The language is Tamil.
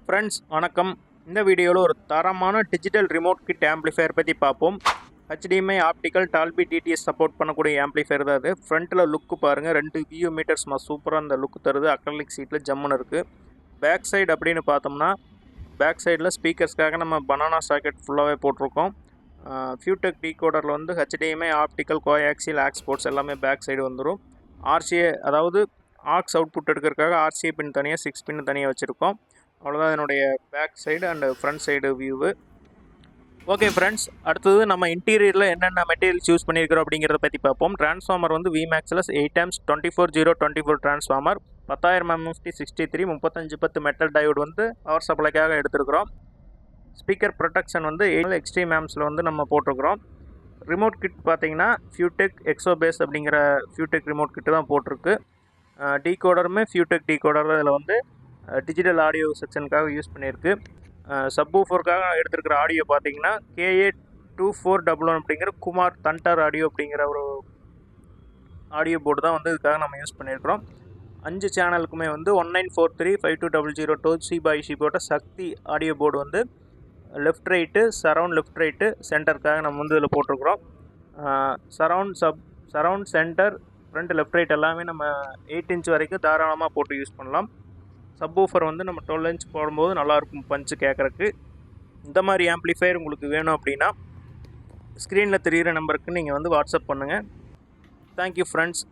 ஃப்ரெண்ட்ஸ் வணக்கம். இந்த வீடியோவில் ஒரு தரமான டிஜிட்டல் ரிமோட் கிட் ஆம்ப்ளிஃபையர் பற்றி பார்ப்போம். HDMI optical Dolby TDS support பண்ணக்கூடிய ஆம்ப்ளிஃபையர் தான் அது. ஃப்ரண்ட்டில் லுக்கு பாருங்கள், 2 வியூ மீட்டர்ஸ் சூப்பராக அந்த லுக்கு தருது. அக்ரலிக் சீட்டில் ஜம்முன்னு இருக்குது. பேக் சைடு அப்படின்னு பார்த்தோம்னா, பேக் சைடில் ஸ்பீக்கர்ஸ்க்காக நம்ம பனானா சாக்கெட் ஃபுல்லாகவே போட்டிருக்கோம். ஃபியூடெக் டீகோடரில் வந்து HDMI optical coaxial aux ports எல்லாமே பேக் சைடு வந்துடும். RCA அதாவது ஆக்ஸ் அவுட்புட் எடுக்கிறதுக்காக RCA பின் தனியாக 6 பின் தனியாக வச்சுருக்கோம். அவ்வளோதான் என்னுடைய back side and front side view. Okay friends, அடுத்தது நம்ம இன்டீரியரில் என்னென்ன மெட்டீரியல்ஸ் யூஸ் பண்ணியிருக்கிறோம் அப்படிங்கிறத பற்றி பார்ப்போம். டிரான்ஸ்ஃபார்மர் வந்து VMAXல 8 amps 24024 transformer, 10000 MFT 63 3510 metal diode வந்து பவர் சப்ளைக்காக எடுத்துருக்கிறோம். ஸ்பீக்கர் ப்ரொடெக்ஷன் வந்து எக்ஸ்ட்ரீம் ஆம்ஸில் வந்து நம்ம போட்டிருக்கிறோம். ரிமோட் கிட் பார்த்தீங்கன்னா ஃபியூடெக் எக்ஸோபேஸ் அப்படிங்கிற ஃபியூடெக் ரிமோட் கிட்டு தான் போட்டிருக்கு. டீகோடருமே ஃபியூடெக் டீகோடர் இதில் வந்து டிஜிட்டல் ஆடியோ செக்ஷனுக்காக யூஸ் பண்ணியிருக்கு. சப்வூஃபருக்காக எடுத்துருக்கிற ஆடியோ பார்த்தீங்கன்னா KA2411 அப்படிங்கிற குமார் தண்டர் ஆடியோ அப்படிங்கிற ஒரு ஆடியோ போர்டு தான் வந்து இதுக்காக நம்ம யூஸ் பண்ணியிருக்கிறோம். 5 சேனலுக்குமே வந்து 19435200 டோஷிபா இஷி போட்ட சக்தி ஆடியோ போர்டு வந்து left right, surround left right, சென்டருக்காக நம்ம வந்து இதில் போட்டிருக்கிறோம். Surround center front left right எல்லாமே நம்ம 8 inch வரைக்கும் தாராளமாக போட்டு யூஸ் பண்ணலாம். சப்வூஃபர் வந்து நம்ம 12 inch போடும்போது நல்லாயிருக்கும் பஞ்சு கேட்குறக்கு. இந்த மாதிரி ஆம்ப்ளிஃபையர் உங்களுக்கு வேணும் அப்படின்னா ஸ்க்ரீனில் தெரிகிற நம்பருக்கு நீங்கள் வந்து வாட்ஸ்அப் பண்ணுங்கள். Thank you friends.